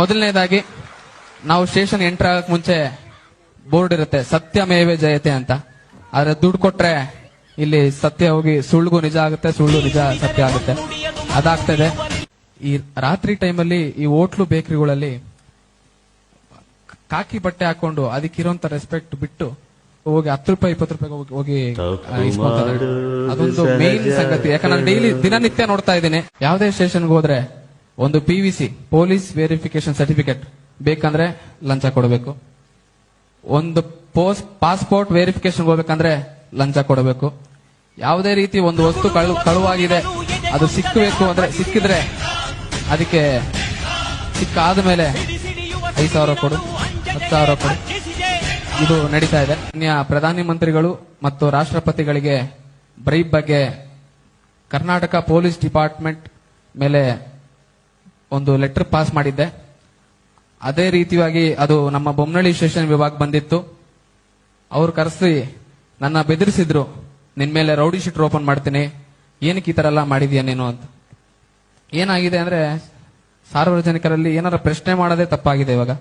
ಮೊದಲನೇದಾಗಿ ನಾವು station enter ಆಗಕ್ ಮುಂಚೆ ಬೋರ್ಡ್ ಇರುತ್ತೆ, ಸತ್ಯಮೇವೆ ಜಯತೆ ಅಂತ. ಆದ್ರೆ ದುಡ್ಡು ಕೊಟ್ರೆ ಇಲ್ಲಿ ಸತ್ಯ ಹೋಗಿ ಸುಳ್ಳಿಗೂ ನಿಜ ಆಗುತ್ತೆ, ಸುಳ್ಳು ನಿಜ ಸತ್ಯ ಆಗುತ್ತೆ. ಅದಾಗ್ತದೆ. ಈ ರಾತ್ರಿ ಟೈಮಲ್ಲಿ ಈ ಹೋಟ್ಲು ಬೇಕರಿಗಳಲ್ಲಿ ಕಾಕಿ ಬಟ್ಟೆ ಹಾಕೊಂಡು ಅದಕ್ಕಿರೋಂತ ರೆಸ್ಪೆಕ್ಟ್ ಬಿಟ್ಟು ಹೋಗಿ 10 ರೂಪಾಯಿ 20 ರೂಪಾಯಿ ಹೋಗಿ ಇಸ್ಕೊತಾರೆ. ಅದೊಂದು ಮೇನ್ ಸಂಗತಿ. ಯಾಕಂದ್ರೆ ನಾನು ಡೈಲಿ ದಿನನಿತ್ಯ ನೋಡ್ತಾ ಇದ್ದೀನಿ. ಯಾವುದೇ ಸ್ಟೇಷನ್ಗೆ ಹೋದ್ರೆ ಒಂದು PVC ಪೊಲೀಸ್ ವೆರಿಫಿಕೇಶನ್ ಸರ್ಟಿಫಿಕೇಟ್ ಬೇಕಂದ್ರೆ ಲಂಚ ಕೊಡಬೇಕು. ಒಂದು ಪಾಸ್ಪೋರ್ಟ್ ವೆರಿಫಿಕೇಶನ್ ಹೋಗ್ಬೇಕಂದ್ರೆ ಲಂಚ ಕೊಡಬೇಕು. ಯಾವುದೇ ರೀತಿ ಒಂದು ವಸ್ತು ಕಳುವಾಗಿದೆ ಅದು ಸಿಕ್ಕಬೇಕು ಅಂದ್ರೆ ಸಿಕ್ಕಿದ್ರೆ ಅದಕ್ಕೆ ಸಿಕ್ಕಾದ ಮೇಲೆ 5,000 ಕೊಡು, 10,000 ಕೊಡು. ಇದು ನಡೀತಾ ಇದೆ. ಪ್ರಧಾನಿ ಮಂತ್ರಿಗಳು ಮತ್ತು ರಾಷ್ಟ್ರಪತಿಗಳಿಗೆ ಬ್ರೈಬ್ ಬಗ್ಗೆ ಕರ್ನಾಟಕ ಪೊಲೀಸ್ ಡಿಪಾರ್ಟ್ಮೆಂಟ್ ಮೇಲೆ ಒಂದು ಲೆಟರ್ ಪಾಸ್ ಮಾಡಿದ್ದೆ. ಅದೇ ರೀತಿಯಾಗಿ ಅದು ನಮ್ಮ ಬೊಮ್ಮನಹಳ್ಳಿ ಸ್ಟೇಷನ್ ವಿಭಾಗ ಬಂದಿತ್ತು. ಅವ್ರು ಕರೆಸಿ ನನ್ನ ಬೆದರಿಸಿದ್ರು, ನಿನ್ ಮೇಲೆ ರೌಡಿ ಶೀಟರ್ ಓಪನ್ ಮಾಡ್ತೀನಿ, ಏನಕ್ಕೆ ಈ ತರ ಎಲ್ಲ ಮಾಡಿದ್ಯಾ ನೀನು ಅಂತ. ಏನಾಗಿದೆ ಅಂದ್ರೆ ಸಾರ್ವಜನಿಕರಲ್ಲಿ ಏನಾರ ಪ್ರಶ್ನೆ ಮಾಡೋದೇ ತಪ್ಪಾಗಿದೆ ಇವಾಗ.